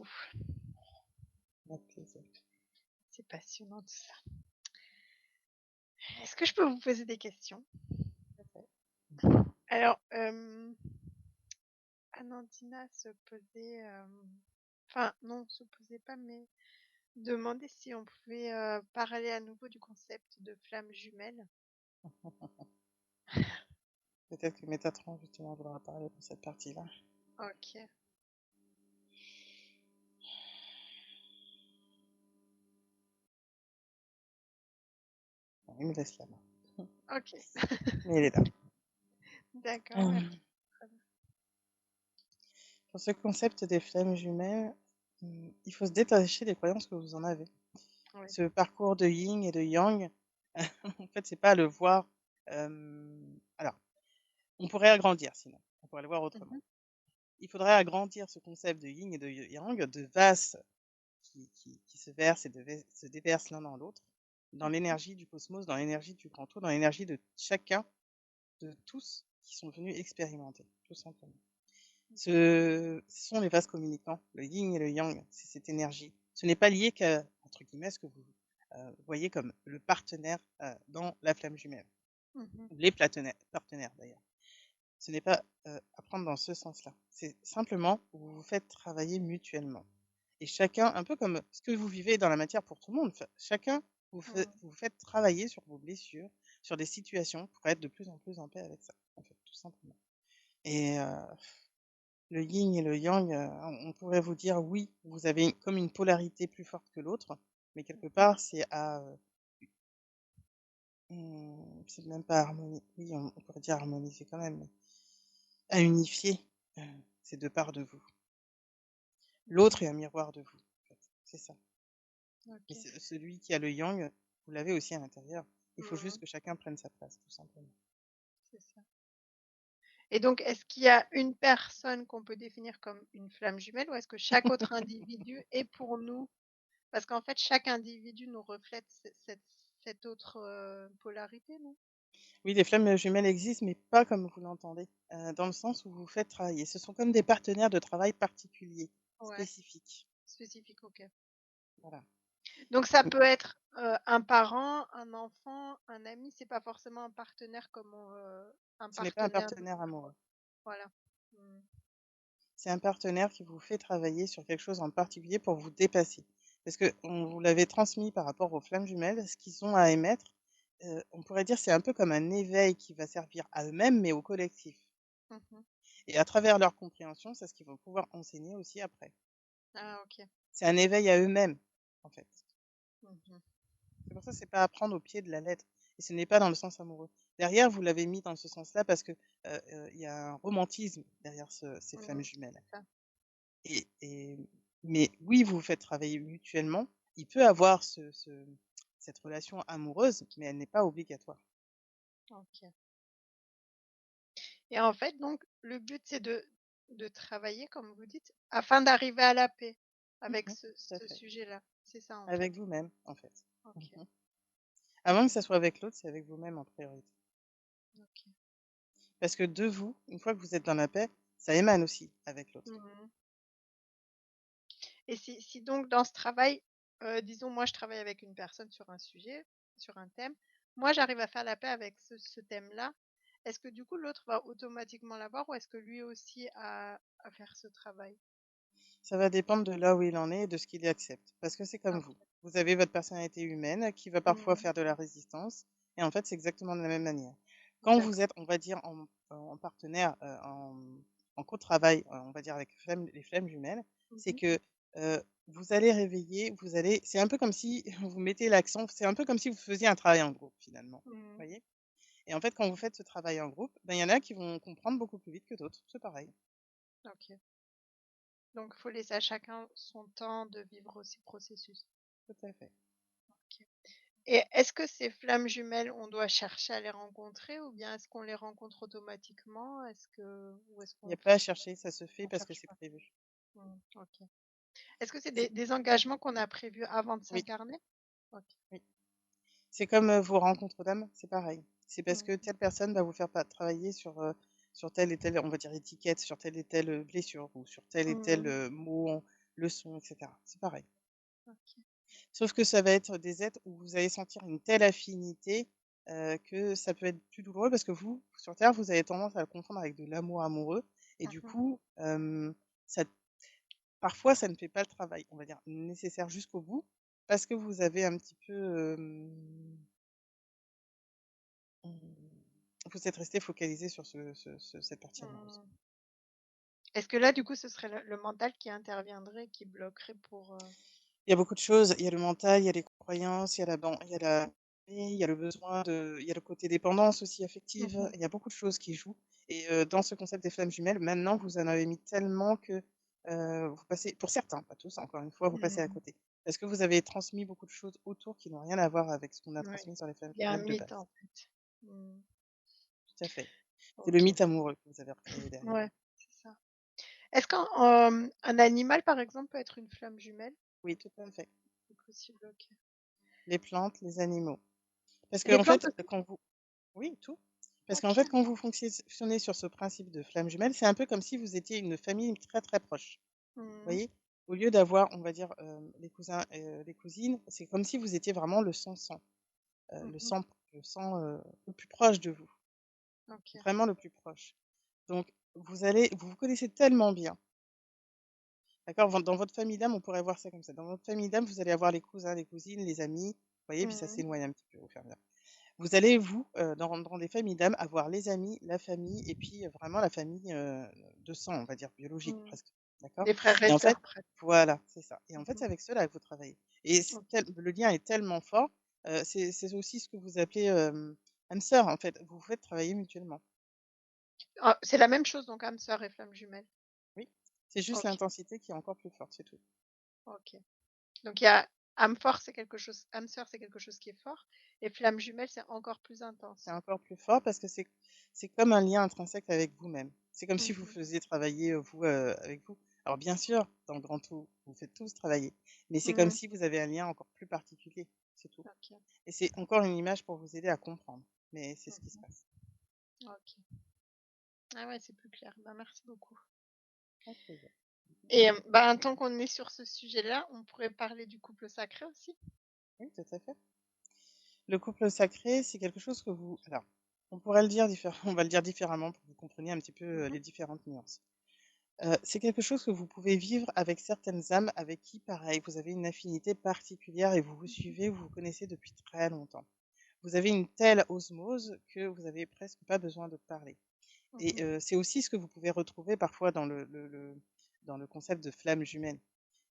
beaucoup. Avec plaisir. C'est passionnant tout ça. Est-ce que je peux vous poser des questions? Tout à fait. Alors, Anandina se posait, enfin non, se posait pas, mais demandait si on pouvait parler à nouveau du concept de flamme jumelle. Peut-être que Métatron, justement, voudra parler pour cette partie-là. Ok. Bon, il me laisse la main. Ok. Mais il est là. D'accord, Euh, merci. Très bien. Pour ce concept des flammes jumelles, il faut se détacher des croyances que vous en avez. Oui. Ce parcours de yin et de yang, en fait, c'est pas le voir. Alors, on pourrait agrandir sinon. On pourrait le voir autrement. Mhm. Il faudrait agrandir ce concept de yin et de yang, de vases qui se versent et se déversent l'un dans l'autre, dans Mhm. l'énergie du cosmos, dans l'énergie du grand tout, dans l'énergie de chacun, de tous qui sont venus expérimenter, tout simplement. Ce sont les vases communicants, le yin et le yang, c'est cette énergie. Ce n'est pas lié qu'à, entre guillemets, ce que vous voyez comme le partenaire dans la flamme jumelle, Mhm. ou les partenaires d'ailleurs. Ce n'est pas à prendre dans ce sens-là. C'est simplement vous vous faites travailler mutuellement. Et chacun, un peu comme ce que vous vivez dans la matière pour tout le monde, chacun vous faites travailler sur vos blessures, sur des situations pour être de plus en plus en paix avec ça, en fait, tout simplement. Et le yin et le yang, on pourrait vous dire oui, vous avez comme une polarité plus forte que l'autre, mais quelque part, c'est à. C'est même pas harmoniser. Oui, on pourrait dire harmoniser quand même, mais à unifier ces deux parts de vous. L'autre est un miroir de vous, en fait. C'est ça. Et Ok. celui qui a le yang, vous l'avez aussi à l'intérieur. Il faut juste Mhm. que chacun prenne sa place, tout simplement. C'est ça. Et donc, est-ce qu'il y a une personne qu'on peut définir comme une flamme jumelle ou est-ce que chaque autre individu est pour nous? Parce qu'en fait, chaque individu nous reflète cette autre polarité, non? Oui, les flammes jumelles existent, mais pas comme vous l'entendez, dans le sens où vous faites travailler. Ce sont comme des partenaires de travail particuliers, Ouais, spécifiques. spécifique, ok. Voilà. Donc, ça peut être un parent, un enfant, un ami, c'est pas forcément un partenaire comme un Ce n'est pas un partenaire. partenaire amoureux. Voilà. Mm. C'est un partenaire qui vous fait travailler sur quelque chose en particulier pour vous dépasser. Parce que on vous l'avait transmis par rapport aux flammes jumelles, ce qu'ils ont à émettre, on pourrait dire c'est un peu comme un éveil qui va servir à eux-mêmes, mais au collectif. Mhm. Et à travers leur compréhension, c'est ce qu'ils vont pouvoir enseigner aussi après. Ah, ok. C'est un éveil à eux-mêmes, en fait. Mhm. C'est pour ça que c'est pas à prendre au pied de la lettre. Et ce n'est pas dans le sens amoureux. Derrière, vous l'avez mis dans ce sens-là parce que il y a un romantisme derrière ces flammes Mhm. jumelles. C'est ça. Et mais oui, vous vous faites travailler mutuellement. Il peut avoir cette relation amoureuse, mais elle n'est pas obligatoire. Ok. Et en fait, donc, le but, c'est de travailler, comme vous dites, afin d'arriver à la paix avec Mhm, tout à ce fait. sujet-là. C'est ça, en fait. Avec vous-même, en fait. Ok. Mhm. Avant que ça soit avec l'autre, c'est avec vous-même en priorité. Ok. Parce que de vous, une fois que vous êtes dans la paix, ça émane aussi avec l'autre. Mhm. Et si donc dans ce travail, disons, moi, je travaille avec une personne sur un sujet, sur un thème, moi, j'arrive à faire la paix avec ce thème-là. Est-ce que du coup, l'autre va automatiquement l'avoir ou est-ce que lui aussi a à faire ce travail? Ça va dépendre de là où il en est et de ce qu'il accepte. Parce que c'est comme Ok. vous. Vous avez votre personnalité humaine qui va parfois Mhm. faire de la résistance. Et en fait, c'est exactement de la même manière. Quand vous D'accord. êtes, on va dire, en partenaire, en co-travail, on va dire avec les flammes jumelles, c'est Mhm. que vous allez réveiller, c'est un peu comme si vous mettez l'accent, c'est un peu comme si vous faisiez un travail en groupe finalement. Vous Mhm. voyez? Et en fait, quand vous faites ce travail en groupe, ben, il y en a qui vont comprendre beaucoup plus vite que d'autres. C'est pareil. Ok. Donc, il faut laisser à chacun son temps de vivre ces processus. Tout à fait. Ok. Et est-ce que ces flammes jumelles, on doit chercher à les rencontrer ou bien est-ce qu'on les rencontre automatiquement? Ou est-ce Il n'y qu'on a pas à chercher, ça se fait on parce que cherche c'est pas? prévu. Ok. Est-ce que c'est C'est des engagements qu'on a prévus avant de Oui, s'incarner? Ok. oui. C'est comme, vos rencontres d'âme, c'est pareil. C'est parce que Mm. telle personne va vous faire travailler sur telle et telle, on va dire, étiquette, sur telle et telle, blessure ou sur tel et tel, Mm. mot, le son, etc. C'est pareil. OK. Sauf que ça va être des êtres où vous allez sentir une telle affinité, que ça peut être plus douloureux parce que vous, sur Terre, vous avez tendance à le confondre avec de l'amour amoureux et du Mmh. coup, ça parfois ça ne fait pas le travail, on va dire, nécessaire jusqu'au bout parce que vous avez un petit peu, vous êtes resté focalisé sur cette partie amoureuse. Mmh. Est-ce que là, du coup, ce serait le mental qui interviendrait, qui bloquerait pour, Il y a beaucoup de choses, il y a le mental, il y a les croyances, il y a la il y a le besoin de il y a le côté dépendance aussi affective, Mmh. il y a beaucoup de choses qui jouent et dans ce concept des flammes jumelles, maintenant, vous en avez mis tellement que, vous passez pour certains, pas tous, encore une fois, vous passez à Mmh. côté. Parce que vous avez transmis beaucoup de choses autour qui n'ont rien à voir avec ce qu'on a Ouais. transmis sur les flammes Il y a un jumelles de mythe, base. en fait. Mmh. Tout à fait. C'est le OK. mythe amoureux que vous avez recréé derrière. Ouais, c'est ça. Est-ce qu'un, un animal, par exemple, peut être une flamme jumelle? Oui, tout à fait. C'est possible, OK. Les plantes, les animaux. Parce Les qu'en plantes fait, aussi? quand vous oui, tout. Parce qu'en fait, OK. quand vous fonctionnez sur ce principe de flamme jumelle, c'est un peu comme si vous étiez une famille très, très proche. Vous Mmh. voyez? Au lieu d'avoir, on va dire, les cousins et les cousines, c'est comme si vous étiez vraiment le sang-sang, Mmh. le sang, le plus proche de vous, OK. vraiment le plus proche. Donc vous vous connaissez tellement bien, d'accord? Dans votre famille d'âme, on pourrait voir ça comme ça. Dans votre famille d'âme, vous allez avoir les cousins, les cousines, les amis, vous voyez? Puis ça Mmh. s'éloigne un petit peu au fur et à mesure. Vous allez vous, dans les familles d'âmes, avoir les amis, la famille et puis, vraiment la famille, de sang, on va dire, biologique Mmh. presque, d'accord? Des frères et Et en fait sœurs presque. voilà, c'est ça et en fait, Mmh. c'est avec ceux-là que vous travaillez et OK. le lien est tellement fort, c'est aussi ce que vous appelez, âme sœur, en fait. Vous vous faites travailler mutuellement. Ah, c'est la même chose donc âme sœur et flamme jumelle? Oui, c'est juste OK, l'intensité qui est encore plus forte, c'est tout. OK. Donc il y a âme fort, c'est quelque chose âme sœur, c'est quelque chose qui est fort et flamme jumelle, c'est encore plus C'est intense. encore plus fort parce que c'est comme un lien intrinsèque avec vous-même. C'est comme si vous Mmh. faisiez travailler, vous, avec vous. Alors bien sûr, dans le grand tout, vous faites tous travailler, mais c'est comme Mmh. si vous avez un lien encore plus particulier, c'est tout OK. et c'est encore une image pour vous aider à comprendre, mais c'est ce qui se Mmh. passe. OK. Ah ouais, c'est plus clair. Ben, merci beaucoup Avec plaisir. et ben, tant qu'on est sur ce sujet-là, on pourrait parler du couple sacré aussi? Oui, tout à fait. Le couple sacré, c'est quelque chose que vous alors, on pourrait le dire différem on va le dire différemment pour que vous compreniez un petit peu, Mmh. les différentes nuances. C'est quelque chose que vous pouvez vivre avec certaines âmes avec qui, pareil, vous avez une affinité particulière et vous vous Mmh. suivez, vous vous connaissez depuis très longtemps. Vous avez une telle osmose que vous avez presque pas besoin de parler et Mmh. c'est aussi ce que vous pouvez retrouver parfois dans dans le concept de flamme jumelle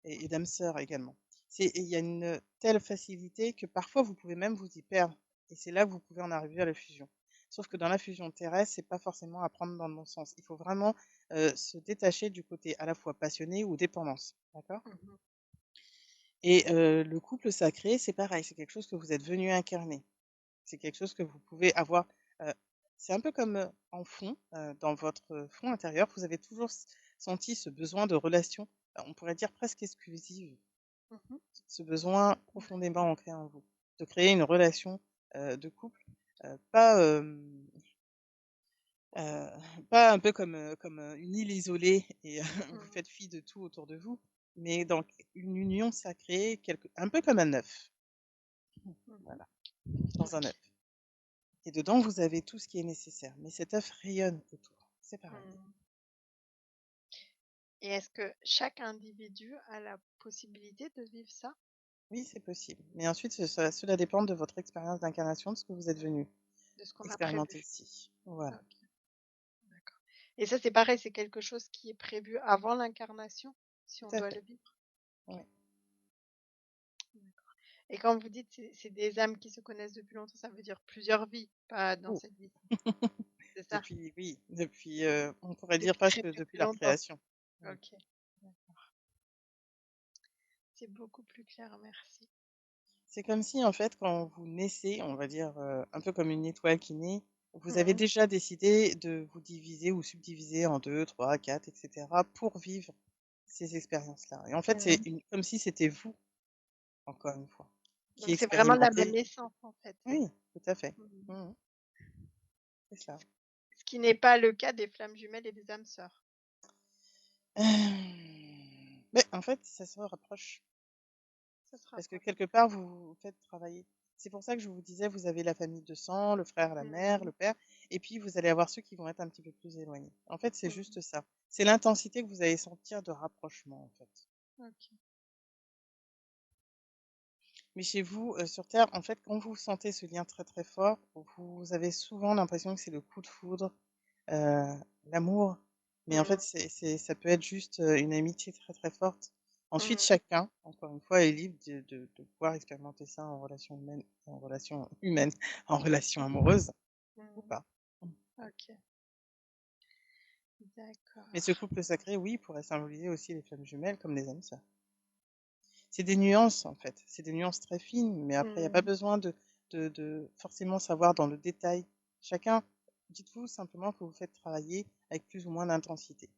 et d'âme sœur également. Il y a une telle facilité que parfois vous pouvez même vous y perdre et c'est là que vous pouvez en arriver à la fusion. Sauf que dans la fusion terrestre, c'est pas forcément à prendre dans le bon sens. Il faut vraiment, se détacher du côté à la fois passionné ou dépendance, d'accord? Mmh. Et le couple sacré, c'est pareil, c'est quelque chose que vous êtes venu incarner. C'est quelque chose que vous pouvez avoir, heu, c'est un peu comme, en fond, dans votre, fond intérieur, vous avez toujours senti ce besoin de relation, on pourrait dire presque exclusive. Mmh. Ce besoin profondément ancré en vous, de créer une relation, de couple, pas, heu, pas un peu comme, une île isolée et vous Mmh. faites fi de tout autour de vous, mais dans une union sacrée, un peu comme un œuf, Mmh. voilà, dans un OK. œuf et dedans vous avez tout ce qui est nécessaire, mais cet œuf rayonne autour, c'est pareil. Mmh. Et est-ce que chaque individu a la possibilité de vivre ça? Oui, c'est possible, mais ensuite cela dépend de votre expérience d'incarnation, de ce que vous êtes venu De ce qu'on a expérimenter prévu? ici. Voilà. OK, d'accord. Et ça, c'est pareil, c'est quelque chose qui est prévu avant l'incarnation, si on Tout à doit fait, le vivre? OK, oui. d'accord. Et quand vous dites c'est des âmes qui se connaissent depuis longtemps, ça veut dire plusieurs vies, pas dans Oh! cette vie, c'est ça? Depuis oui, depuis, on pourrait dire Depuis presque depuis très leur longtemps? création. Oui. OK, d'accord. C'est beaucoup plus clair, merci. C'est comme si, en fait, quand vous naissez, on va dire, un peu comme une étoile qui naît, vous avez Mmh. déjà décidé de vous diviser ou subdiviser en 2, 3, 4, et cetera pour vivre ces expériences-là et en fait, c'est Mmh. une comme si c'était vous, encore une fois, qui Donc c'est vraiment la même expérimentez essence, en fait? oui, tout à fait. Mmh. Mmh. C'est ça. Ce qui n'est pas le cas des flammes jumelles et des âmes sœurs? Mais en fait, ça se rapproche. Ça se Parce que rapproche. quelque part, vous vous faites travailler. C'est pour ça que je vous disais, vous avez la famille de sang, le frère, la mère, Mmh. le père, et puis vous allez avoir ceux qui vont être un petit peu plus éloignés. En fait, c'est Mmh. juste ça. C'est l'intensité que vous allez sentir de rapprochement, en fait. OK. Mais chez vous, sur Terre, en fait, quand vous sentez ce lien très très fort, vous avez souvent l'impression que c'est le coup de foudre, heu, l'amour, mais en fait, Mmh. ça peut être juste, une amitié très très forte. Ensuite, Mmh. chacun, encore une fois, est libre de pouvoir expérimenter ça en relation amoureuse ou Mmh. pas. Mmh. OK. Mais ce D'accord. couple sacré, oui, pourrait symboliser aussi les flammes jumelles comme les âmes sœurs. C'est des nuances, en fait, c'est des nuances très fines, mais après il y a pas Mmh. besoin de forcément savoir dans le détail. Chacun dites-vous simplement que vous faites travailler avec plus ou moins d'intensité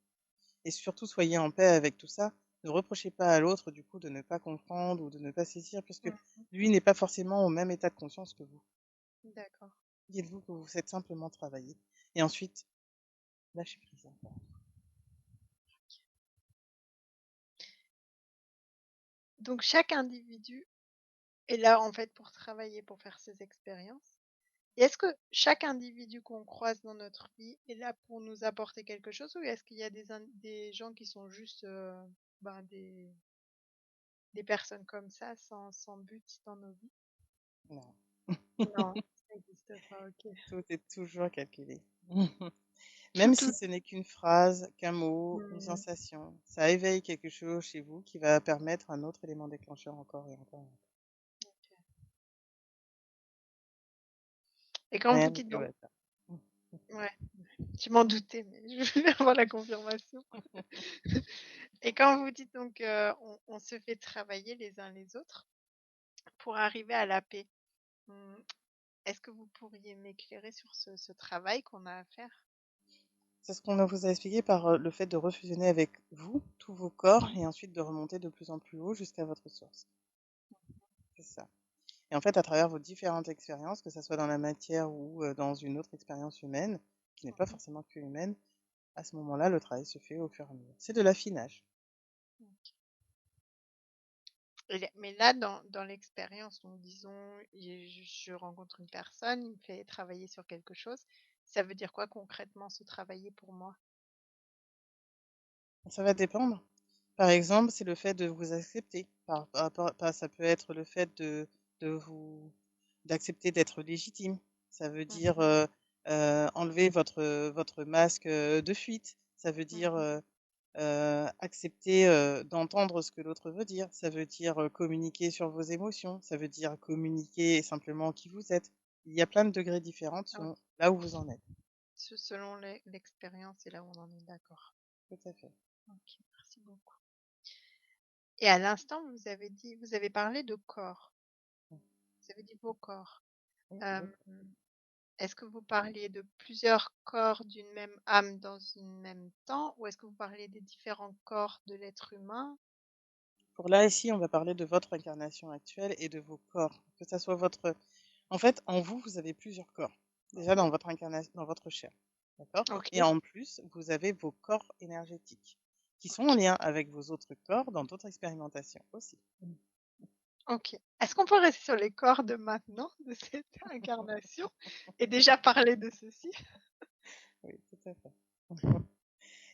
et surtout soyez en paix avec tout ça. Ne reprochez pas à l'autre, du coup, de ne pas comprendre ou de ne pas saisir puisque Mmh. lui n'est pas forcément au même état de conscience que vous. D'accord. Dites-vous que vous faites simplement travailler et ensuite lâchez prise encore. Donc chaque individu est là, en fait, pour travailler, pour faire ses expériences. Et est-ce que chaque individu qu'on croise dans notre vie est là pour nous apporter quelque chose ou est-ce qu'il y a des gens qui sont juste, ben, des personnes comme ça sans but dans nos vies? Non, Non, ça n'existe pas, OK. tout est toujours calculé. Même Tout si ce n'est qu'une phrase, qu'un mot, une mmh, sensation, ça éveille quelque chose chez vous qui va permettre un autre élément déclencheur encore et encore et encore. OK. Et quand vous Rien dites que le donc hasard. ouais, je m'en doutais, mais je voulais avoir la confirmation. Et quand vous dites donc, on se fait travailler les uns les autres pour arriver à la paix, mmh, est-ce que vous pourriez m'éclairer sur ce travail qu'on a à faire? C'est ce qu'on vous a expliqué par le fait de refusionner avec vous, tous vos corps, et ensuite de remonter de plus en plus haut jusqu'à votre source. C'est ça. Et en fait, à travers vos différentes expériences, que ce soit dans la matière ou dans une autre expérience humaine, qui n'est pas Mmh. forcément que humaine, à ce moment-là, le travail se fait au fur et à mesure. C'est de l'affinage. OK. Et les mais là, dans l'expérience, donc disons, je rencontre une personne, il me fait travailler sur quelque chose. Ça veut dire quoi concrètement ce travailler pour moi? Ça va dépendre. Par exemple, c'est le fait de vous accepter. Ça peut être le fait de vous d'accepter d'être légitime. Ça veut dire Mmh. enlever votre masque de fuite. Ça veut dire Mmh. accepter d'entendre ce que l'autre veut dire. Ça veut dire communiquer sur vos émotions. Ça veut dire communiquer simplement qui vous êtes. Il y a plein de degrés différents OK. selon là où vous en êtes. Selon l'expérience et là où on en est, d'accord. Tout à fait. OK, merci beaucoup. Et à l'instant, vous avez parlé de corps. Mm. Vous avez dit vos corps. Oui, Hem, beaucoup. est-ce que vous parliez de plusieurs corps d'une même âme dans une même temps ou est-ce que vous parliez des différents corps de l'être humain? Pour là, ici, on va parler de votre incarnation actuelle et de vos corps. Que ça soit votre en fait, en vous, vous avez plusieurs corps. Déjà dans votre incarnation, dans votre chair, d'accord? Et OK, en plus, vous avez vos corps énergétiques qui sont en OK, lien avec vos autres corps dans d'autres expérimentations aussi. OK. Est-ce qu'on peut rester sur les corps de maintenant, de cette incarnation et déjà parler de ceci? Oui, tout à fait.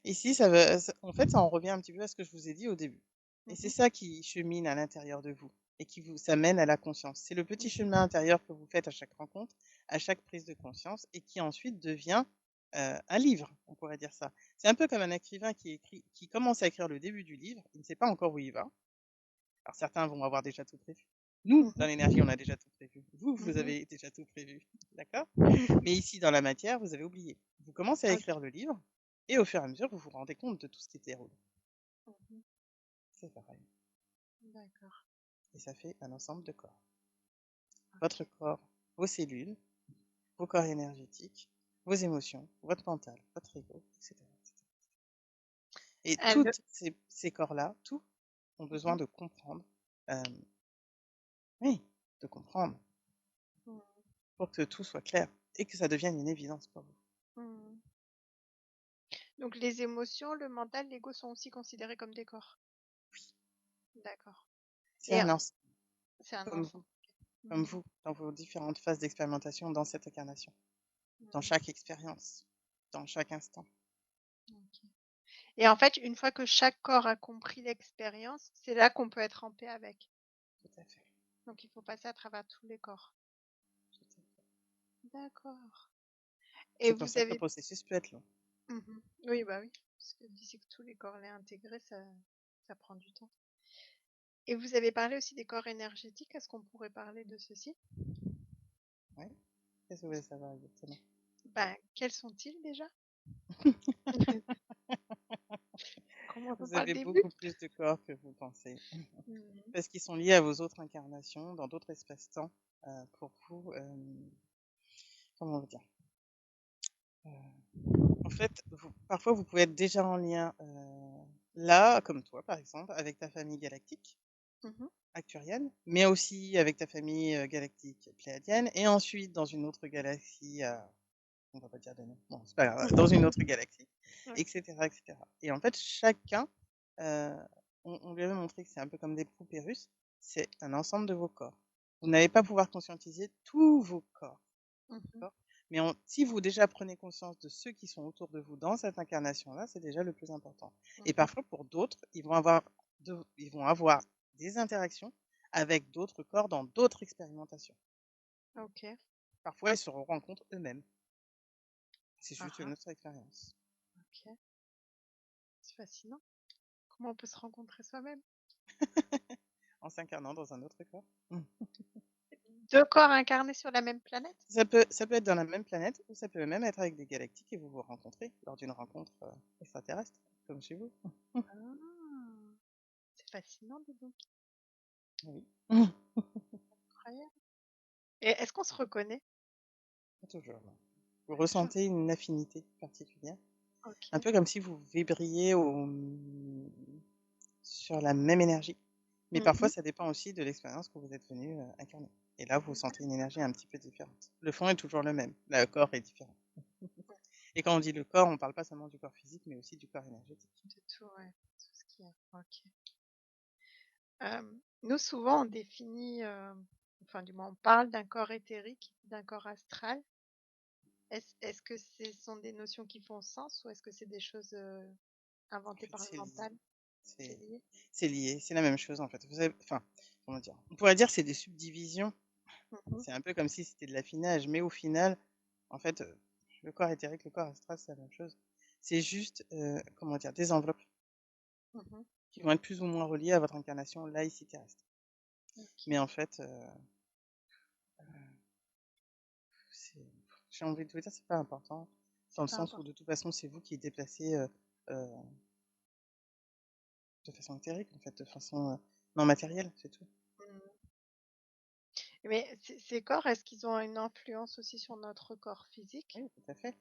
Ici, ça va en fait, ça en revient un petit peu à ce que je vous ai dit au début et c'est Mmh. ça qui chemine à l'intérieur de vous et qui vous ça mène à la conscience. C'est le petit Mmh. chemin intérieur que vous faites à chaque rencontre, à chaque prise de conscience et qui ensuite devient, un livre, on pourrait dire ça. C'est un peu comme un écrivain qui commence à écrire le début du livre, il ne sait pas encore où il va. Alors certains vont avoir déjà tout prévu. Nous, dans Mmh. l'énergie, on a déjà tout prévu. Vous, vous Mmh. avez déjà tout prévu, d'accord? Mais ici, dans la matière, vous avez oublié. Vous commencez à OK. écrire le livre et au fur et à mesure, vous vous rendez compte de tout ce qui se déroule. Mmh. C'est pareil D'accord. et ça fait un ensemble de corps. Votre OK. corps, vos cellules, vos corps énergétiques, vos émotions, votre mental, votre ego, etc., etc. Et Le toutes ces corps-là, tous ont besoin mmh de comprendre, hem, oui, de comprendre mh. pour que tout soit clair et que ça devienne une évidence pour vous. Mmh. Donc les émotions, le mental, l'ego sont aussi considérés comme des corps? D'accord. C'est Et un ensemble, c'est un comme ensemble. vous, comme Mmh. vous, dans vos différentes phases d'expérimentation dans cette incarnation, dans Mmh. chaque expérience, dans chaque instant. OK. Et en fait, une fois que chaque corps a compris l'expérience, c'est là qu'on peut être en paix avec. Tout à fait. Donc il faut passer à travers tous les corps. Tout à fait. D'accord. Et C'est pour vous ça que le avez processus peut être long. mmh oui, bah, oui, parce que d'ici que tous les corps l'aient intégré, ça prend du temps. Et vous avez parlé aussi des corps énergétiques. Est-ce qu'on pourrait parler de ceux-ci? Oui. Qu'est-ce que vous voulez savoir exactement? Ben, quels sont-ils déjà? Commençons Vous par le avez début. beaucoup plus de corps que vous pensez, Mmh. parce qu'ils sont liés à vos autres incarnations, dans d'autres espaces-temps, pour vous, comment vous dire? Heu, En fait, parfois vous pouvez être déjà en lien, là, comme toi par exemple, avec ta famille galactique Mmh. acturienne, mais aussi avec ta famille, galactique pléiadienne et ensuite dans une autre galaxie, on va pas dire de nom, bon c'est pas grave, dans une autre galaxie et OK. cetera et cetera et en fait chacun, heu, on lui avait montré que c'est un peu comme des poupées russes, c'est un ensemble de vos corps. Vous n'allez pas pouvoir conscientiser tous vos corps, Mmh. d'accord? Mais si vous déjà prenez conscience de ceux qui sont autour de vous dans cette incarnation-là, c'est déjà le plus important et Mmh. parfois pour d'autres, ils vont avoir des interactions avec d'autres corps dans d'autres expérimentations. OK. Parfois, ils se rencontrent eux-mêmes. C'est Ah juste une ah. autre expérience. OK. C'est fascinant. Comment on peut se rencontrer soi-même? En s'incarnant dans un autre corps. Mmh. 2 corps incarnés sur la même planète? Ça peut être dans la même planète ou ça peut même être avec des galactiques et vous vous rencontrez lors d'une rencontre, extraterrestre, comme chez vous. Ah! C'est fascinant, dis donc, Oui. incroyable. Et est-ce qu'on se reconnaît? Toujours, ouais. Vous Toujours? ressentez une affinité particulière, un OK. peu comme si vous vibriez sur la même énergie. Mais parfois, Mmh. ça dépend aussi de l'expérience que vous êtes venu, incarner. Et là, vous sentez une énergie un petit peu différente. Le fond est toujours le même, le corps est différent. Et quand on dit le corps, on ne parle pas seulement du corps physique, mais aussi du corps énergétique. De tout, ouais, tout ce qu'il y a. OK. Nous, souvent, on définit, enfin, du moins, on parle d'un corps éthérique, d'un corps astral. Est-ce que ce sont des notions qui font sens ou est-ce que c'est des choses, En inventées fait, par le c'est lié. mental? C'est C'est lié? c'est lié, c'est la même chose en fait. Vous avez, enfin, comment dire? On pourrait dire que c'est des subdivisions. Mmh. C'est un peu comme si c'était de l'affinage, mais au final, en fait, le corps éthérique, le corps astral, c'est la même chose. C'est juste, comment dire? Des enveloppes Mmh. qui vont être plus ou moins reliées à votre incarnation là, ici terrestre. Mais OK. en fait, c'est j'ai envie de vous dire, c'est pas important, dans C'est le pas sens où important. de toute façon, c'est vous qui déplacez, heu, de façon éthérique, en fait, de façon, non matérielle, c'est tout. Mmh. Mais ces corps, est-ce qu'ils ont une influence aussi sur notre corps physique? Oui, tout à fait.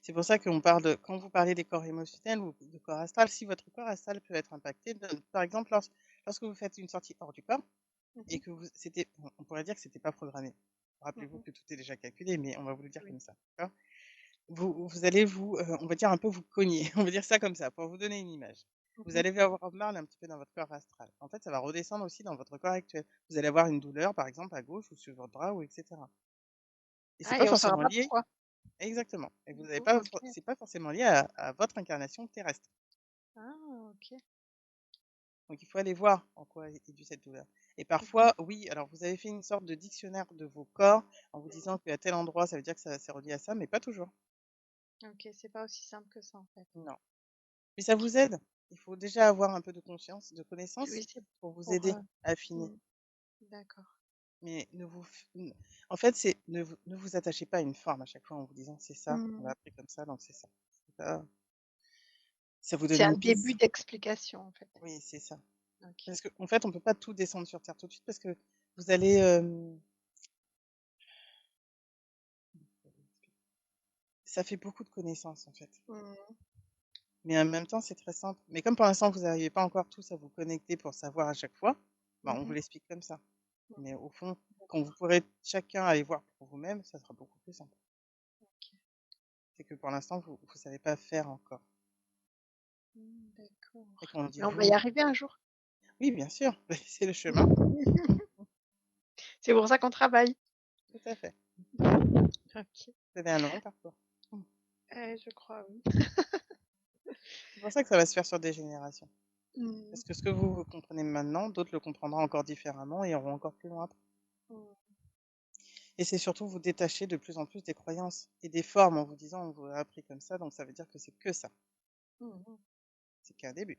C'est pour ça qu'on parle de quand vous parlez des corps émotionnels ou de corps astral, si votre corps astral peut être impacté, par exemple, lorsque vous faites une sortie hors du corps et Mmh. que on pourrait dire que c'était pas programmé. Rappelez-vous Mmh. que tout est déjà calculé, mais on va vous le dire Oui. comme ça, d'accord? Vous allez on va dire un peu vous cogner, on va dire ça comme ça, pour vous donner une image. Vous Mmh. allez avoir mal un petit peu dans votre corps astral. En fait, ça va redescendre aussi dans votre corps actuel. Vous allez avoir une douleur, par exemple, à gauche ou sur votre bras ou et cetera et c'est Ah, pas et on saura forcément pas lié. pourquoi? Exactement, et vous avez Oh, pas OK. c'est pas forcément lié à votre incarnation terrestre. Ah, OK. Donc il faut aller voir en quoi est due cette douleur. Et Mmh. parfois, oui, alors vous avez fait une sorte de dictionnaire de vos corps en vous disant Mmh. qu'à tel endroit, ça veut dire que ça c'est relié à ça, mais pas toujours. OK, c'est pas aussi simple que ça, en fait. Non. Mais ça vous aide. Il faut déjà avoir un peu de conscience, de connaissance Oui, c'est pour vous pour, aider à affiner. mmh, d'accord. Mais en fait, c'est ne vous attachez pas à une forme à chaque fois en vous disant c'est ça, on l'a Mmh. appris comme ça, donc c'est ça. Ça vous donne C'est un une début piste. d'explication, en fait. Oui, c'est ça. OK. Parce qu'en fait, on peut pas tout descendre sur terre tout de suite parce que vous allez, ça fait beaucoup de connaissances, en fait. Mmh. Mais en même temps, c'est très simple. Mais comme pour l'instant, vous n'arrivez pas encore tous à vous connecter pour savoir à chaque fois, bah, on vous Mmh. l'explique comme ça. Mmh. Mais au fond, quand vous D'accord. pourrez chacun aller voir pour vous-même, ça sera beaucoup plus simple. OK. C'est que pour l'instant, vous ne savez pas faire encore. Mmh, d'accord. Et quand on dit Mais on va y vous, arriver un jour. Oui, bien sûr, c'est le chemin. C'est pour ça qu'on travaille. Tout à fait. OK. Vous avez un long parcours. Mmh. Je crois, oui. C'est pour ça que ça va se faire sur des générations. Mmh. Parce que ce que vous comprenez maintenant, d'autres le comprendront encore différemment et iront encore plus loin après. Mmh. Et c'est surtout vous détacher de plus en plus des croyances et des formes en vous disant: «On vous a appris comme ça, donc ça veut dire que c'est que ça». Mmh mh. C'est qu'un début.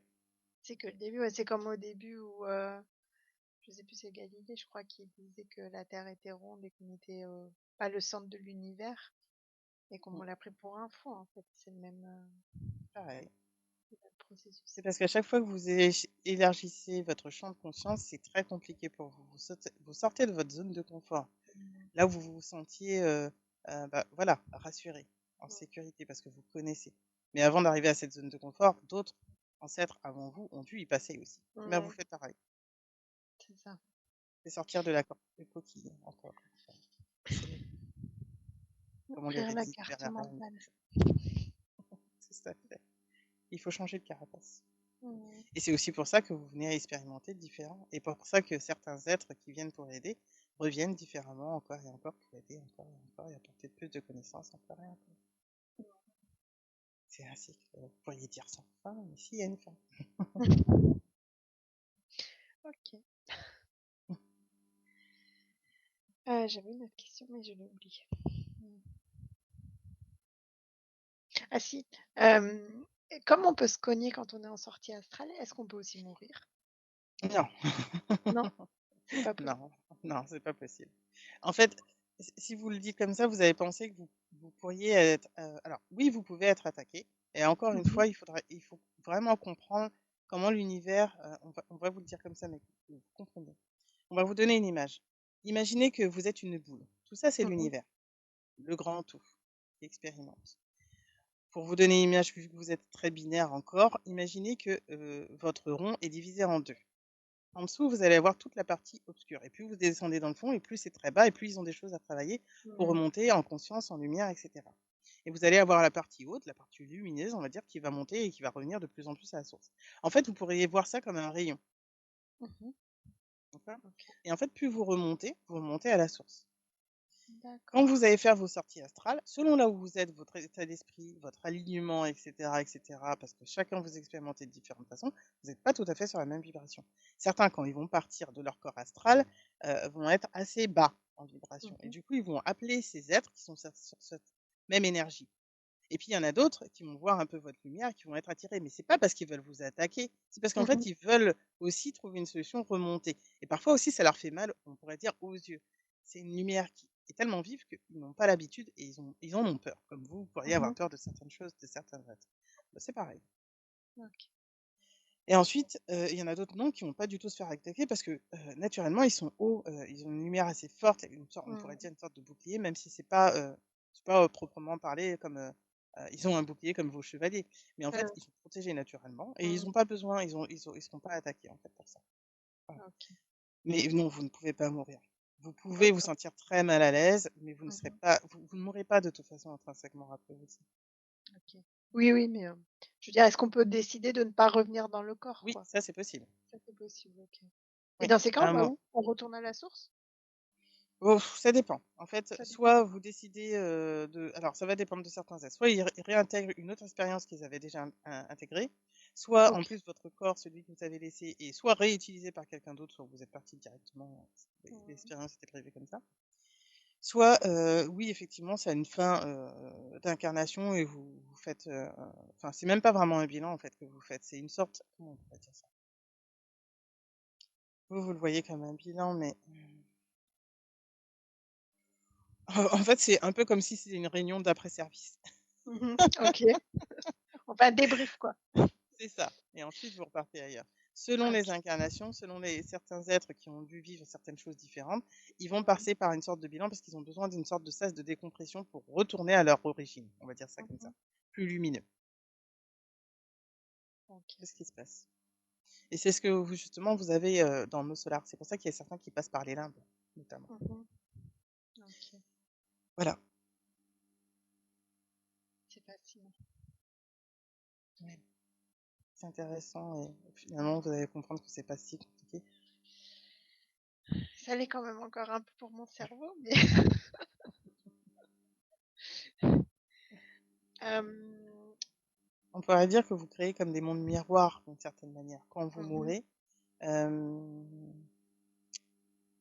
C'est que le début, ouais, c'est comme au début où, je sais plus, c'est Galilée, je crois, qui disait que la Terre était ronde et qu'on était, pas le centre de l'univers et qu'on Mmh, l'a pris pour un fou, en fait. pareil. Le même processus. C'est parce qu'à chaque fois que vous élargissez votre champ de conscience, c'est très compliqué pour vous. Vous sortez de votre zone de confort. Mmh. Là où vous vous sentiez, bah, voilà, rassuré, en Mmh. sécurité parce que vous connaissez. Mais avant d'arriver à cette zone de confort, d'autres ancêtres avant vous ont dû y passer aussi. Bah, vous Ouais, faites pareil. c'est ça. C'est sortir de la coquille, encore une fois. C'est comme on les Ouvrir la dit carte Bernard Herrmann. mentale. C'est ça, fait. Il faut changer de carapace. Mmh. Et c'est aussi pour ça que vous venez expérimenter différent et pour ça que certains êtres qui viennent pour aider reviennent différemment encore et encore pour aider encore et encore et apporter plus de connaissances encore et encore. C'est ainsi que vous pourriez dire sans fin, mais s'il y a une fin. OK. J'avais une autre question, mais je l'ai oubliée. Mmh. Ah si, et comme on peut se cogner quand on est en sortie astrale, est-ce qu'on peut aussi mourir? Non, Non, c'est pas possible. non, non, c'est pas possible. En fait, si vous le dites comme ça, vous avez pensé que vous pourriez être, alors oui, vous pouvez être attaqué et encore une Mmh. fois, il faut vraiment comprendre comment l'univers, on va vous le dire comme ça, mais que vous compreniez. On va vous donner une image. Imaginez que vous êtes une boule. Tout ça, c'est Mmh. l'univers, le grand tout qui expérimente. Pour vous donner une image, vu que vous êtes très binaire encore, imaginez que, votre rond est divisé en 2. En dessous, vous allez avoir toute la partie obscure et plus vous descendez dans le fond et plus c'est très bas et plus ils ont des choses à travailler pour Mmh. remonter en conscience, en lumière et cetera. Et vous allez avoir la partie haute, la partie lumineuse, on va dire, qui va monter et qui va revenir de plus en plus à la source. En fait, vous pourriez voir ça comme un rayon, Mmh. d'accord? OK. Et en fait, plus vous remontez à la source. Quand D'accord. vous allez faire vos sorties astrales, selon là où vous êtes, votre état d'esprit, votre alignement, et cetera, parce que chacun vous expérimentez de différentes façons, vous n'êtes pas tout à fait sur la même vibration. Certains, quand ils vont partir de leur corps astral, vont être assez bas en vibration et Mmh. du coup, ils vont appeler ces êtres qui sont sur cette même énergie. Et puis il y en a d'autres qui vont voir un peu votre lumière et qui vont être attirés, mais c'est pas parce qu'ils veulent vous attaquer, c'est parce qu'en Mmh. fait, ils veulent aussi trouver une solution, remonter et parfois aussi ça leur fait mal, on pourrait dire aux yeux. C'est une lumière qui est tellement vive qu'ils n'ont pas l'habitude et ils en ont peur, comme vous pourriez avoir Mmh. peur de certaines choses, de certains êtres. Bah, c'est pareil. OK. Et ensuite, il y en a d'autres non, qui vont pas du tout se faire attaquer parce que, naturellement, ils sont hauts, ils ont une lumière assez forte, une sorte on pourrait Mmh. dire une sorte de bouclier, même si c'est pas, proprement parlé comme, ils ont un bouclier comme vos chevaliers. Mais en fait, ils sont protégés naturellement et ils Mmh. ont pas besoin, ils seront pas attaqués, en fait, pour ça. Voilà. OK. Mais non, vous ne pouvez pas mourir. Vous pouvez vous D'accord. sentir très mal à l'aise, mais vous ne serez Mmh. pas vous ne mourrez pas de toute façon intrinsèquement, rappelez-vous de ça. OK. Oui, oui, mais, je veux dire, est-ce qu'on peut décider de ne pas revenir dans le corps, Oui, quoi? ça c'est possible. Ça, c'est possible, OK. Et Oui, dans ces cas, à on un va moment. où? On retourne à la source? Ça dépend. En fait, Ça dépend. soit vous décidez, alors ça va dépendre de certains êtres. Soit ils réintègrent une autre expérience qu'ils avaient déjà intégrée, soit en OK. plus votre corps, celui que vous avez laissé, est soit réutilisé par quelqu'un d'autre, soit vous êtes parti directement, Mmh. l'expérience était prévue comme ça. Soit, oui effectivement ça a une fin, d'incarnation et vous faites, enfin c'est même pas vraiment un bilan en fait que vous faites, c'est une sorte comment on pourrait dire ça? Vous le voyez comme un bilan mais, en fait c'est un peu comme si c'était une réunion d'après-service. Mmh. OK. On fait un débrief, quoi. C'est ça et ensuite vous repartez ailleurs. Selon les OK. incarnations, selon les certains êtres qui ont dû vivre certaines choses différentes, ils vont Mmh. passer par une sorte de bilan parce qu'ils ont besoin d'une sorte de sas de décompression pour retourner à leur origine, on va dire ça comme ça, Mmh. plus lumineux. OK. C'est ce qui se passe et c'est ce que vous justement vous avez, dans nos solars. C'est pour ça qu'il y a certains qui passent par les limbes, notamment. Mmh. OK. Voilà. C'est fascinant. Ouais. c'est intéressant et finalement vous allez comprendre que c'est pas si compliqué. Ça l'est quand même encore un peu pour mon cerveau, mais euh, On pourrait dire que vous créez comme des mondes miroirs d'une certaine manière. Quand vous mhm, mourrez, hem,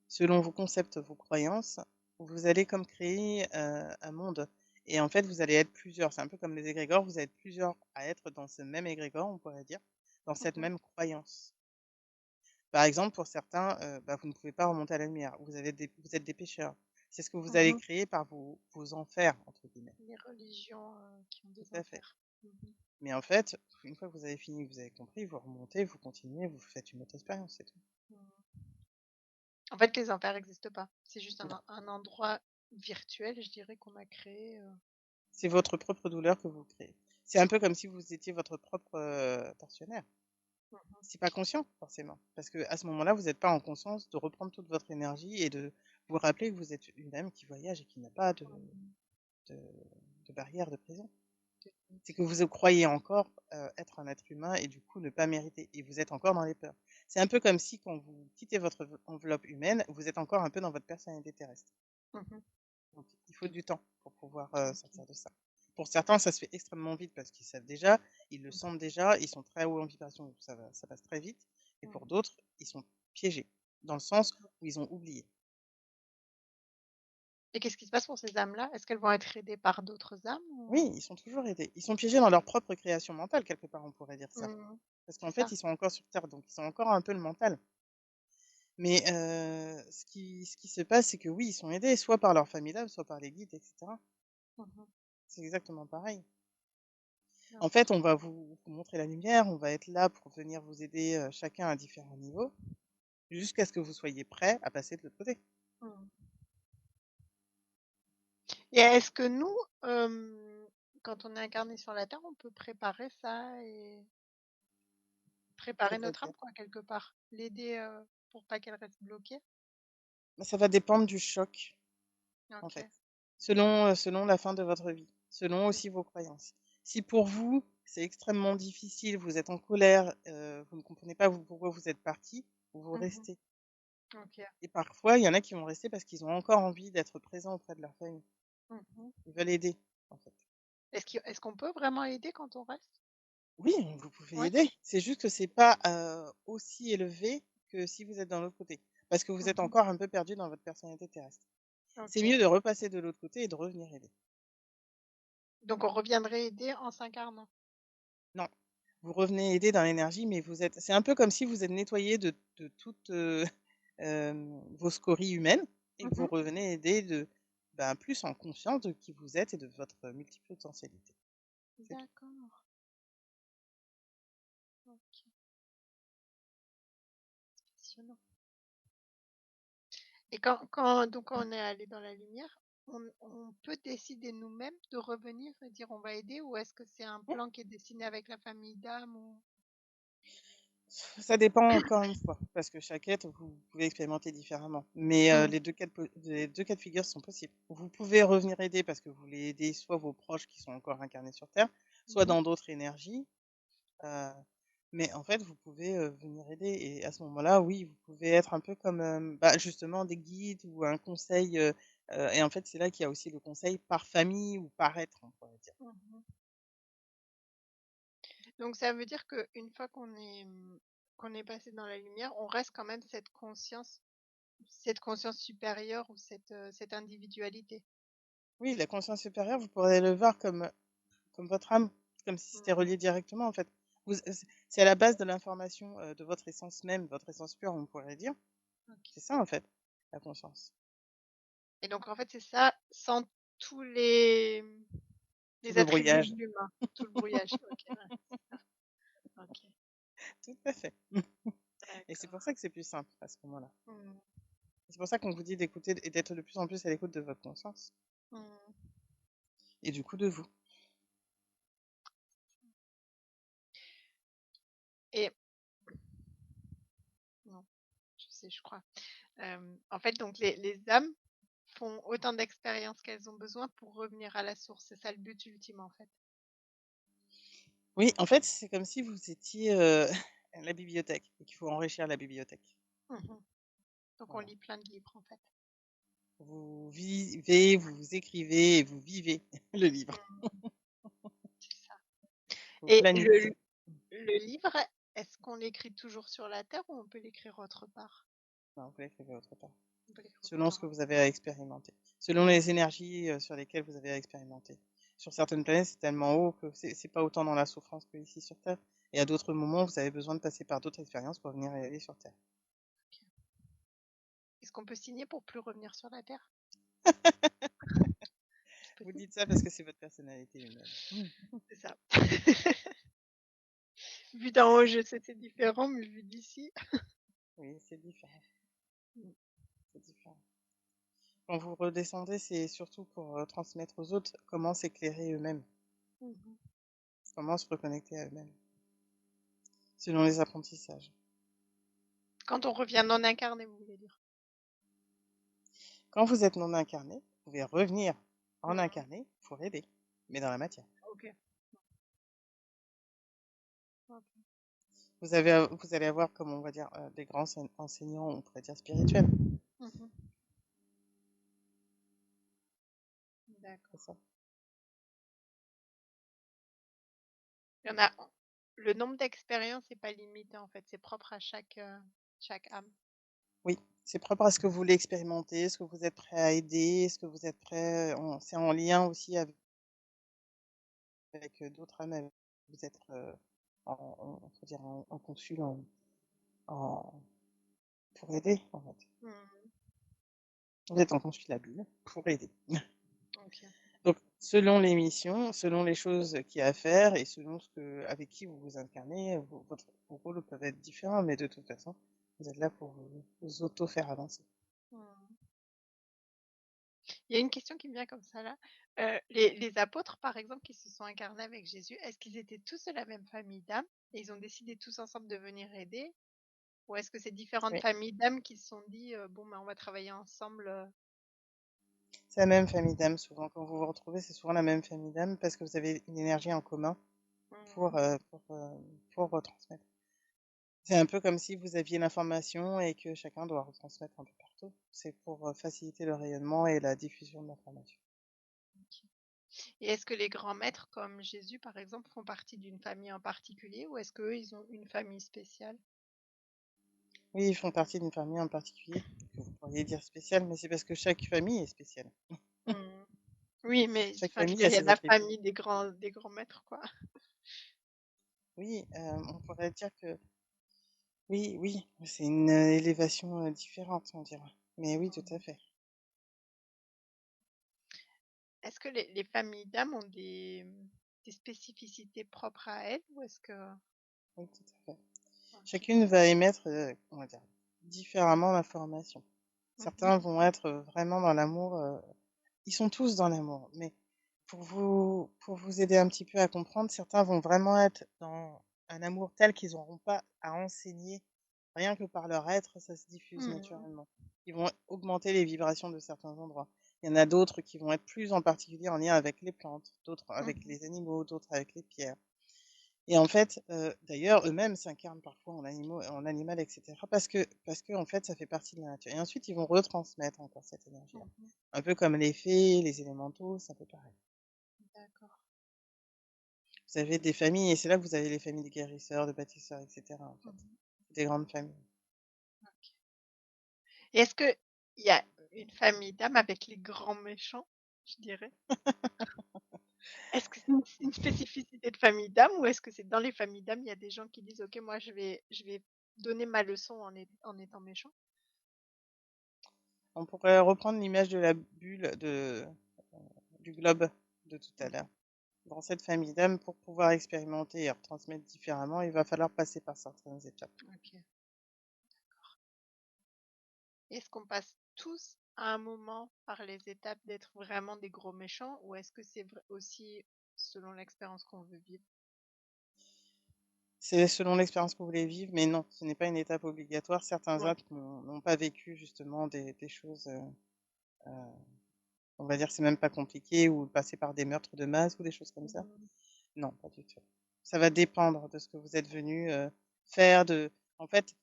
selon vos concepts, vos croyances, vous allez comme créer, un monde et en fait, vous allez être plusieurs. C'est un peu comme les égrégores, vous allez être plusieurs à être dans ce même égrégore, on pourrait dire, dans cette mhm, même croyance. Par exemple, pour certains, bah, vous ne pouvez pas remonter à la lumière. Vous êtes des pécheurs. C'est ce que vous allez mhm. créer par vos «enfers» entre guillemets. Les religions qui ont Tout des à fait. enfers. Mhm. Mais en fait, une fois que vous avez fini, que vous avez compris, vous remontez, vous continuez, vous faites une autre expérience, c'est tout. Mhm. En fait, les enfers n'existent pas. C'est juste Non. un endroit virtuel, je dirais, qu'on a créé. C'est votre propre douleur que vous créez. C'est un peu comme si vous étiez votre propre, tortionnaire. Mhm, C'est pas conscient forcément, parce qu'à ce moment-là, vous n'êtes pas en conscience de reprendre toute votre énergie et de vous rappeler que vous êtes une âme qui voyage et qui n'a pas mhm. de de barrière, de prison. C'est que Définitivement. vous croyez encore, être un être humain et du coup ne pas mériter et vous êtes encore dans les peurs. C'est un peu comme si quand vous quittez votre enveloppe humaine, vous êtes encore un peu dans votre personnalité terrestre. Mhm. Donc il faut du temps pour pouvoir, Ok. sortir de ça. Pour certains, ça se fait extrêmement vite parce qu'ils savent déjà, ils le sentent déjà, ils sont très hauts en vibration, donc ça passe très vite et pour Mhm. d'autres, ils sont piégés, dans le sens où ils ont oublié. Et qu'est-ce qui se passe pour ces âmes-là? Est-ce qu'elles vont être aidées par d'autres âmes ou... Oui, ils sont toujours aidés. Ils sont piégés dans leur propre création mentale quelque part, on pourrait dire ça. Mhm. Parce C'est qu'en fait, ça. ils sont encore sur terre, donc ils ont encore un peu le mental. Mais ce qui se passe, c'est que oui, ils sont aidés soit par leur famille d'âme, soit par les guides et cetera. Mhm. C'est exactement pareil. En fait, Ok. on va vous montrer la lumière, on va être là pour venir vous aider, chacun à différents niveaux, jusqu'à ce que vous soyez prêts à passer de l'autre côté. Mhm. Et est-ce que nous, quand on est incarné sur la Terre, on peut préparer ça et préparer notre C'est-à-dire? âme, quoi, quelque part? L'aider pour pas qu'elle reste bloquée? Bah, ça va dépendre du choc, en fait, Ok. selon la fin de votre vie, selon aussi vos croyances. Si pour vous, c'est extrêmement difficile, vous êtes en colère, vous ne comprenez pas pourquoi vous êtes parti, vous Mhm. restez. Ok. Et parfois, il y en a qui vont rester parce qu'ils ont encore envie d'être présents auprès de leur famille. Mhm. Ils veulent aider, en fait. Est-ce qu'on peut vraiment aider quand on reste? Oui, vous pouvez Oui. aider. C'est juste que c'est pas, aussi élevé que si vous êtes dans l'autre côté. Parce que vous êtes Mhm. encore un peu perdu dans votre personnalité terrestre. C'est Ok. mieux de repasser de l'autre côté et de revenir aider. Donc on reviendrait aider en s'incarnant. Non, vous revenez aider dans l'énergie, mais c'est un peu comme si vous êtes nettoyé de toutes, vos scories humaines et que vous Mhm. revenez aider ben, plus en conscience de qui vous êtes et de votre multipotentialité. C'est tout. D'accord. Ok. Passionnant. Et quand on est allé dans la lumière, on peut décider nous-mêmes de revenir et dire on va aider, ou est-ce que c'est un Mmh. plan qui est dessiné avec la famille d'âmes ou... Ça dépend encore une fois, parce que chaque être, vous pouvez expérimenter différemment. Mais Mm. les 2 cas de figure sont possibles. Vous pouvez revenir aider parce que vous voulez aider soit vos proches qui sont encore incarnés sur terre, soit Mhm. dans d'autres énergies, heu, mais en fait, vous pouvez, venir aider et à ce moment-là, oui, vous pouvez être un peu comme, bah, justement des guides ou un conseil, et en fait, c'est là qu'il y a aussi le conseil par famille ou par être, on pourrait dire. Mhm. Donc ça veut dire qu'une fois qu'on est passé dans la lumière, on reste quand même cette conscience supérieure ou cette individualité. Oui, la conscience supérieure, vous pourrez le voir comme votre âme, comme si c'était Mm. relié directement, en fait. C'est à la base de l'information, de votre essence même, votre essence pure, on pourrait dire. Ok. C'est ça, en fait, la conscience. Et donc en fait c'est ça sans tous Tout les le attributs de brouillage. l'humain, tout le brouillage. Ok, ouais, c'est ça. Ok, Tout à fait. Et c'est pour d'accord. ça que c'est plus simple à ce moment-là. Mm. C'est pour ça qu'on vous dit d'écouter et d'être de plus en plus à l'écoute de votre conscience Mm. et du coup de vous. Et non, je sais, je crois. En fait, donc les âmes font autant d'expériences qu'elles ont besoin pour revenir à la source. C'est ça le but ultime, en fait. Oui, en fait, c'est comme si vous étiez, la bibliothèque et qu'il faut enrichir la bibliothèque. Mmh. Donc on Voilà. lit plein de livres, en fait. Vous vivez, vous écrivez et vous vivez le livre. Mmh, c'est ça. Vous Et planifiez. le livre, est-ce qu'on l'écrit toujours sur la terre ou on peut l'écrire autre part? Non, vous l'écrivez autre part. On peut l'écrire autre Selon ce part, que hein. vous avez à expérimenter, selon Mmh. les énergies, sur lesquelles vous avez à expérimenter. Sur certaines planètes, c'est tellement haut que c'est pas autant dans la souffrance qu'ici sur Terre, et à d'autres moments, vous avez besoin de passer par d'autres expériences pour venir y aller sur Terre. OK. Est-ce qu'on peut signer pour plus revenir sur la terre? C'est Vous possible? dites ça parce que c'est votre personnalité humaine. Mmh. C'est ça. Vu d'en haut, je sais c'est différent, mais vu d'ici. Oui, c'est différent, Mmh. c'est différent. Quand vous redescendez, c'est surtout pour, transmettre aux autres comment s'éclairer eux-mêmes, Mmh. comment se reconnecter à eux-mêmes, selon les apprentissages. Quand on revient non incarné, vous voulez dire? Quand vous êtes non incarné, vous pouvez revenir en Mmh. incarné pour aider, mais dans la matière. OK. OK. Vous allez avoir, comme on va dire, des grands enseignants, on pourrait dire spirituels, Mmh. c'est D'accord. ça. Il y en a le nombre d'expériences n'est pas limité, en fait, c'est propre à chaque âme. Oui, c'est propre à ce que vous voulez expérimenter, ce que vous êtes prêt à aider, ce que vous êtes prêt, c'est en lien aussi avec d'autres âmes. Vous êtes on peut dire en consul, en, pour aider, en fait. Mmh. Vous êtes en conciliabule pour aider. OK. Donc, selon les missions, selon les choses qu'il y a à faire et selon avec qui vous vous incarnez, vos rôles peuvent être différents, mais de toute façon, vous êtes là pour vous auto-faire avancer. Mmh. Il y a une question qui me vient comme ça là. Les apôtres, par exemple, qui se sont incarnés avec Jésus, est-ce qu'ils étaient tous de la même famille d'âmes et ils ont décidé tous ensemble de venir aider? Ou est-ce que c'est différentes Oui, familles d'âmes qui se sont dit, «Bon, ben, on va travailler ensemble», c'est la même famille d'âmes souvent. Quand vous vous retrouvez, c'est souvent la même famille d'âmes parce que vous avez une énergie en commun pour, Mmh. euh, pour, euh, pour retransmettre. C'est un peu comme si vous aviez l'information et que chacun doit retransmettre un peu partout. C'est pour faciliter le rayonnement et la diffusion de l'information. OK. Et est-ce que les grands maîtres comme Jésus, par exemple, font partie d'une famille en particulier ou est-ce qu'eux, ils ont une famille spéciale? Oui, ils font partie d'une famille en particulier, que vous pourriez dire spéciale, mais c'est parce que chaque famille est spéciale. Mmh. Oui, mais Chaque enfin, je veux famille dire, a il y a ses la attributs. famille des grands maîtres, quoi. Oui, on pourrait dire que oui, oui, c'est une élévation différente, on dira. Mais oui, tout à Mmh. fait. Est-ce que les familles d'âmes ont des spécificités propres à elles ou est-ce que Oui, tout à fait. OK. Chacune va émettre, on va dire, différemment l'information. Mmh. Certains vont être vraiment dans l'amour. Ils sont tous dans l'amour, mais pour vous aider un petit peu à comprendre, certains vont vraiment être dans un amour tel qu'ils n'auront pas à enseigner. Rien que par leur être, ça se diffuse Mmh. naturellement. Ils vont augmenter les vibrations de certains endroits. Il y en a d'autres qui vont être plus en particulier en lien avec les plantes, d'autres avec Mmh. les animaux, d'autres avec les pierres. Et en fait, d'ailleurs, eux-mêmes s'incarnent parfois en animaux, en animal, etc. Parce que en fait, ça fait partie de la nature. Et ensuite, ils vont retransmettre encore cette énergie-là. Mmh. Un peu comme les fées, les élémentaux, c'est un peu pareil. D'accord. Vous avez des familles, et c'est là que vous avez les familles de guérisseurs, de bâtisseurs, etc. En fait, Mmh. des grandes familles. OK. Et est-ce qu'il y a une famille d'âmes avec les grands méchants, je dirais? Est-ce que c'est une spécificité de famille d'âmes ou est-ce que c'est dans les familles d'âmes, il y a des gens qui disent: «OK, moi je vais donner ma leçon en étant méchant»? On pourrait reprendre l'image de la bulle du globe de tout à Mmh. l'heure. Dans cette famille d'âmes, pour pouvoir expérimenter et retransmettre différemment, il va falloir passer par certaines étapes. OK. Est-ce qu'on passe tous à un moment par les étapes d'être vraiment des gros méchants ou est-ce que c'est aussi selon l'expérience qu'on veut vivre? C'est selon l'expérience que vous voulez vivre, mais non, ce n'est pas une étape obligatoire. Certains Ouais. êtres n'ont pas vécu justement des choses, euh, on va dire, c'est même pas compliqué, ou passer par des meurtres de masse ou des choses comme ça. Mmh. Non, pas du tout. Ça va dépendre de ce que vous êtes venu faire. En fait,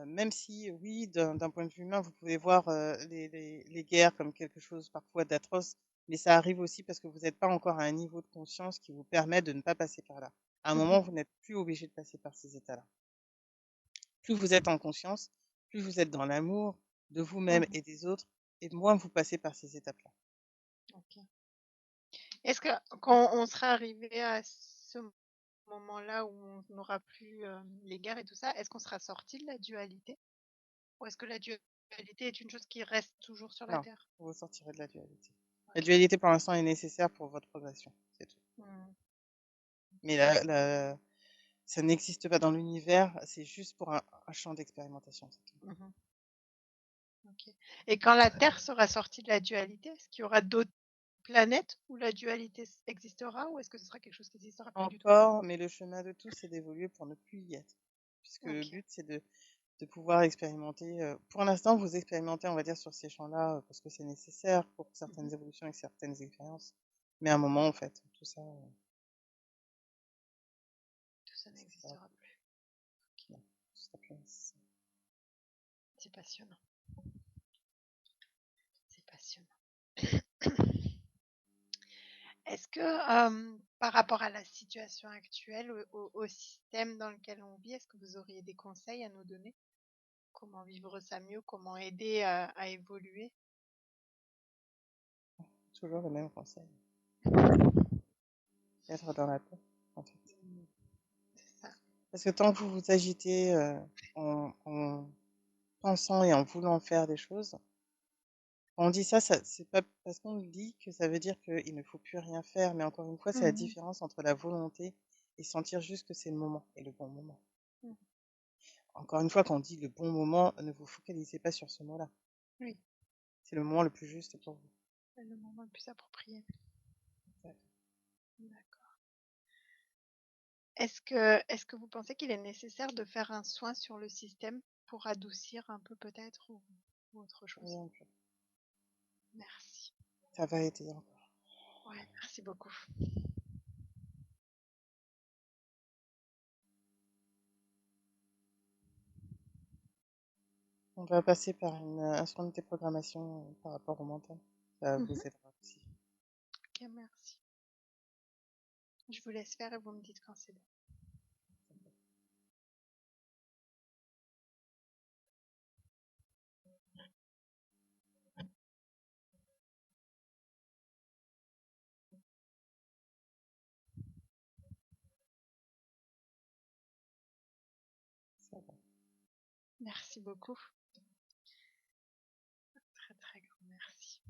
même si, oui, d'un point de vue humain, vous pouvez voir les guerres comme quelque chose parfois d'atroce, mais ça arrive aussi parce que vous n'êtes pas encore à un niveau de conscience qui vous permet de ne pas passer par là. À un Mmh. moment, vous n'êtes plus obligé de passer par ces états-là. Plus vous êtes en conscience, plus vous êtes dans l'amour de vous-même Mmh. et des autres, et moins vous passez par ces étapes-là. OK. Est-ce que quand on sera arrivé à ce moment-là où on n'aura plus, les guerres et tout ça, est-ce qu'on sera sorti de la dualité? Ou est-ce que la dualité est une chose qui reste toujours sur la Non, terre? vous sortirez de la dualité. La OK. dualité, pour l'instant, est nécessaire pour votre progression, c'est tout. Mmh. Mais ça n'existe pas dans l'univers, c'est juste pour un champ d'expérimentation, c'est tout. Mmh. OK. Et quand la Terre sera sortie de la dualité, est-ce qu'il y aura d'autres planètes où la dualité existera ou est-ce que ce sera quelque chose qui n'existera plus du tout? Encore, mais le chemin de tout, c'est d'évoluer pour ne plus y être. Puisque le OK. but, c'est de pouvoir expérimenter. Pour l'instant, vous expérimentez, on va dire, sur ces champs-là, parce que c'est nécessaire pour Mmh. certaines évolutions et certaines expériences. Mais à un moment, en fait, tout ça, Tout ça ça sera, n'existera plus. non, ce sera plus nécessaire. C'est passionnant. C'est passionnant. Est-ce que, par rapport à la situation actuelle, au système dans lequel on vit, est-ce que vous auriez des conseils à nous donner? Comment vivre ça mieux? Comment aider à évoluer? Toujours le même conseil. Être dans la paix, en fait. Mmh. C'est ça. Parce que tant que vous vous agitez en pensant et en voulant faire des choses, quand on dit ça, c'est pas parce qu'on le dit que ça veut dire qu'il ne faut plus rien faire, mais encore une fois, c'est la Mmh. différence entre la volonté et sentir juste que c'est le moment et le bon moment. Mmh. Encore une fois, quand on dit le bon moment, ne vous focalisez pas sur ce mot-là. Oui, C'est le moment le plus juste pour vous. c'est le moment le plus approprié. Ouais. D'accord. Est-ce que vous pensez qu'il est nécessaire de faire un soin sur le système pour adoucir un peu peut-être ou autre chose? Rien que Merci. ça va aider encore. Ouais, merci beaucoup. On va passer par un soin de déprogrammation par rapport au mental. Ça vous Mmh. aidera aussi. OK, merci. Je vous laisse faire et vous me dites quand c'est bon. Ça va. Merci beaucoup. Très, très grand merci.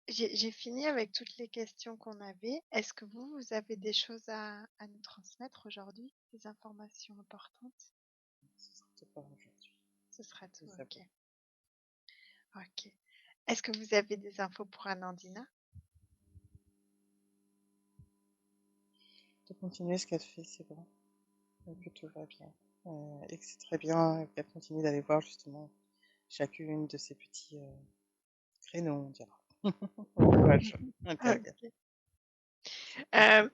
J'ai fini avec toutes les questions qu'on avait. Est-ce que vous avez des choses à nous transmettre aujourd'hui? Des informations importantes? Ce sera tout pour aujourd'hui. Ce sera tout, Je vous OK. avoue. OK. Est-ce que vous avez des infos pour Anandina? De continuer ce qu'elle fait, c'est bon. Et que tout va bien. Et que c'est très bien qu'elle continue d'aller voir justement chacune de ces petits créneaux, on dira. Au courage. Intérieur. OK. Euh,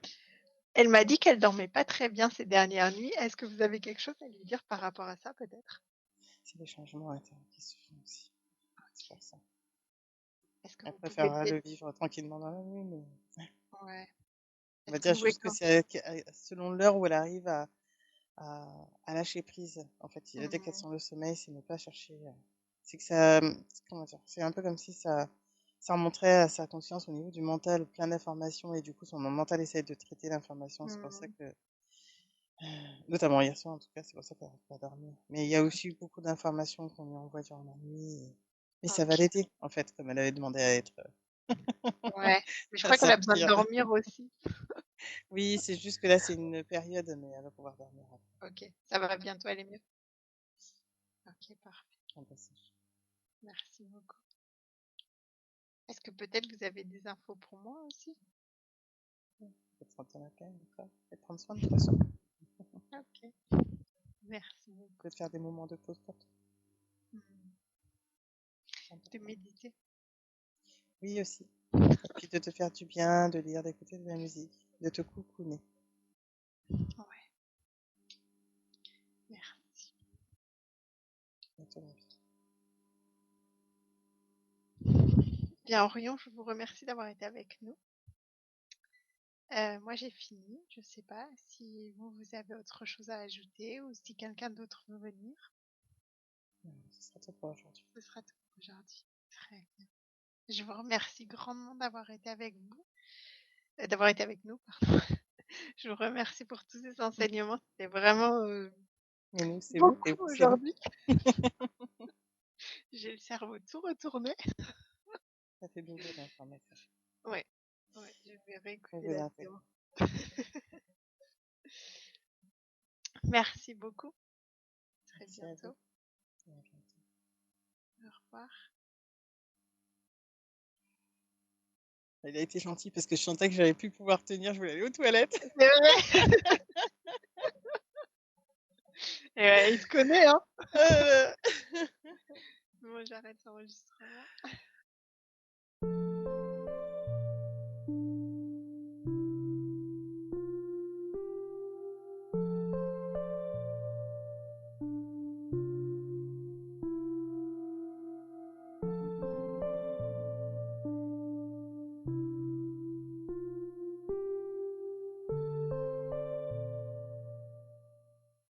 Elle m'a dit qu'elle dormait pas très bien ces dernières nuits. Est-ce que vous avez quelque chose à lui dire par rapport à ça, peut-être? C'est des changements internes qui se font aussi. C'est OK. pour ça. Est-ce que Elle vous pouvez préférera le peut-être vivre tranquillement dans la nuit, mais ouais. on va Est-ce que dire vous pouvez juste que quand c'est selon l'heure où elle arrive à lâcher prise. En fait, dès qu'elle mmh, sent le sommeil, c'est ne pas chercher. C'est que ça, comment dire, c'est un peu comme si ça remonterait à sa conscience au niveau du mental plein d'informations et du coup son mental essaie de traiter l'information. C'est pour ça mmh, que, notamment hier soir en tout cas, c'est pour ça qu'elle n'arrive pas à dormir. Mais il y a aussi beaucoup d'informations qu'on lui envoie durant la nuit. Mais ça va OK. l'aider en fait, comme elle avait demandé à être, Ouais, mais je à crois qu'elle a besoin de sortir. dormir aussi. Oui, c'est juste que là c'est une période, mais elle va pouvoir dormir OK, ça va bientôt aller mieux? OK, parfait. en passage. Merci beaucoup. Est-ce que peut-être vous avez des infos pour moi aussi? Faut prendre ton appel, d'accord? Et prendre soin de toi surtout. OK, merci beaucoup. De faire des moments de pause pour toi. Mmh. C'est De important. méditer. Oui, aussi. Et puis de te faire du bien, de lire, d'écouter de la musique. de te coucouner. Ouais, merci. À toi, ma fille. Bien, Orion, je vous remercie d'avoir été avec nous. Moi, j'ai fini. Je sais pas si vous avez autre chose à ajouter ou si quelqu'un d'autre veut venir. Ce sera tout pour aujourd'hui. Ce sera tout pour aujourd'hui. Très bien. Je vous remercie grandement d'avoir été avec d'avoir été avec nous, pardon. Je vous remercie pour tous ces enseignements. C'était vraiment Mais nous, c'est vous, beaucoup c'est vous. aujourd'hui. J'ai le cerveau tout retourné. Ça fait beaucoup d'informations. Ouais, je vais Faut réécouter vous la intégrer. séance. Merci beaucoup. Très Merci à vous. bientôt. À bientôt. Au revoir. Il a été gentil parce que je sentais que j'allais plus pouvoir tenir, je voulais aller aux toilettes. C'est vrai. Et ouais, il te connaît, hein. Euh, Moi, j'arrête l'enregistrement.